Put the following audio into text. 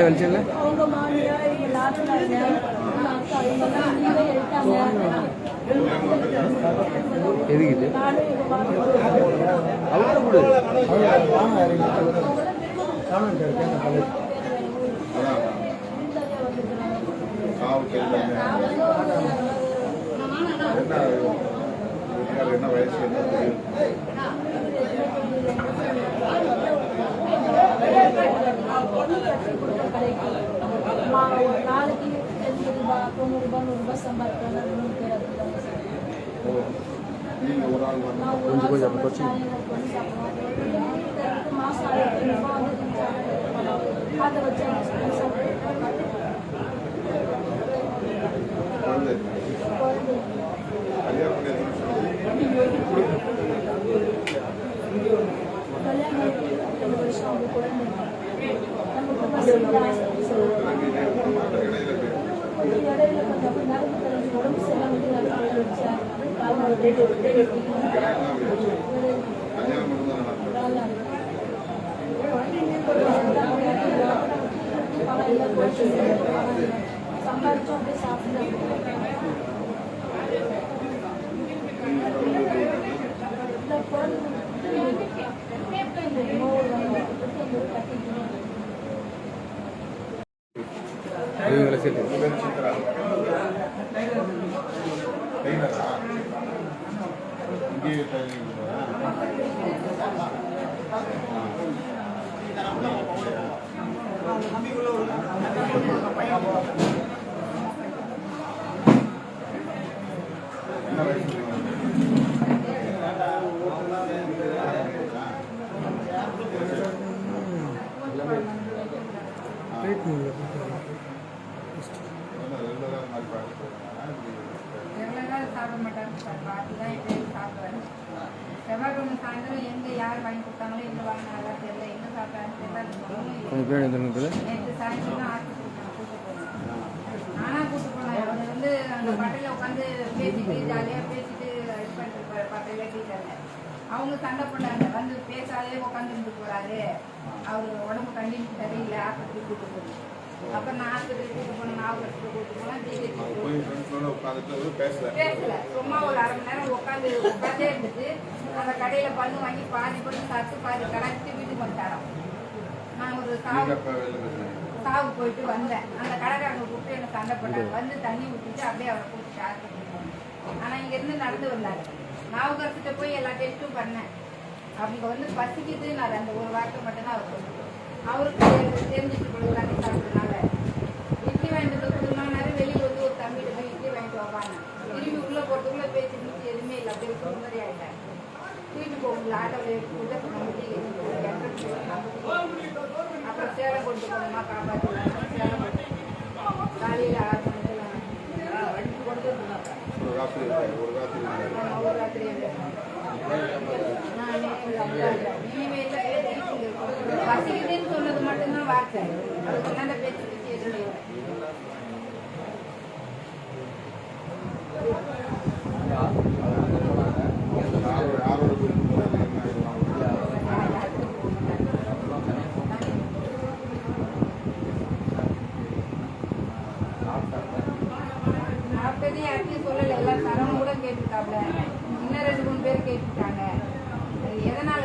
வெளிச்சல்ல எதுக்கு என்ன வயசு நாளைக்கு 90 ரூபாய் 90 ரூபாய் 100 ரூபாய் சம்பாதிக்கிறாங்க. கொஞ்சம் மாசம் 1000 ரூபாய் அதை வச்சு கல்யாணம் 2 வருஷம் அவங்க குழந்தை இடையில கொஞ்சம் நடந்து தெரிஞ்சு உடம்பு சம்பாதிச்சோம் அப்படியே சாப்பிட்டு சாப்பிட மாட்டாங்க சார். பாட்டி தான் எப்பயும் சாப்பிடுவாரு. செவ்வாய்க்கிழமை சாயந்தரம் எங்கே யார் வாங்கி கொடுத்தாங்களோ எங்கே வாங்கினாங்களா தெரியல, எங்கே சாப்பிட்டான்னு தெரியல. நேற்று சாயந்தரம் தான் ஆஸ்பத்திரி கூட்டு போனேன். நானாக கூட்டு போனேன். அவர் வந்து அந்த பட்டையில் உட்காந்து பேசிட்டு ஜாலியாக பேசிட்டு இது பண்ணிட்டு பட்டையில் டீச்சர்ல அவங்க சண்டை போட்டாங்க. வந்து பேசாதே உட்காந்துட்டு போறாரு, அவர் உடம்பு கண்டிப்பாக சரியில்லை, ஆஸ்பத்திரி கூட்டு போகணும். அப்புறம் நான் ஆஸ்பத்திரி கூட்டு போனேன், நாகப்பட்டினத்துக்கு கூட்டு போனேன். பேசல, சும்மா ஒரு அரை மணி நேரம் உட்காந்தே இருந்துட்டு அந்த கடையில பண்ணு வாங்கி பாதி பண்ணி சாப்பிட்டு பாதி கடைச்சி வீட்டுக்கு வந்துட்டாராம். நான் ஒரு சாவு போயிட்டு வந்தேன். அந்த கடைக்காரங்க கூப்பிட்டு எனக்கு சண்டை போட்டாங்க. வந்து தண்ணி ஊற்றிட்டு அப்படியே அவரை கூப்பிட்டு ஆஸ்பத்திரி போனேன். ஆனால் இங்கேருந்து நடந்து வந்தாரு. நாவுக்கரசிட்ட போய் எல்லா டெஸ்ட்டும் பண்ணேன். அவங்க வந்து பசிக்குது, நான் அந்த ஒரு வார்த்தை மட்டும்தான் அவர் சொல்லுவேன். அவருக்கு தெரிஞ்சுட்டு கொடுக்குறாங்க சாப்பிட்றதுனால இட்லி வாங்கிட்டு கொடுக்கணும்னாரு. வெளியே வந்து ஒரு தம்பிட்டு போய் இட்லி வாங்கிட்டு வைப்பாங்க. திரும்பி உள்ள போறதுக்குள்ள பேச்சு நீச்சு எதுவுமே இல்லை. அப்படியே சுமதி ஆகிட்டேன். வீட்டுக்கு போகல, ஆட்டோவில் அப்புறம் சேலம் கொண்டு போகணுமா காப்பாற்றலாம். சேலம் காலையில் 6 மணிக்கெல்லாம் வண்டி கொண்டு இருந்தாங்க. ஒரு ராத்திரி பசிக்குதுன்னு சொன்னது மட்டும்தான் வார்த்தை. அதுக்கு என்ன பேச்சு எதுவும் அப்படி யாருக்கும் சொல்லலை. எல்லாம் தரவும் கூட கேட்டுட்டாப்ல. இன்னும் 2-3 பேர் கேட்டுட்டாங்க. எதனால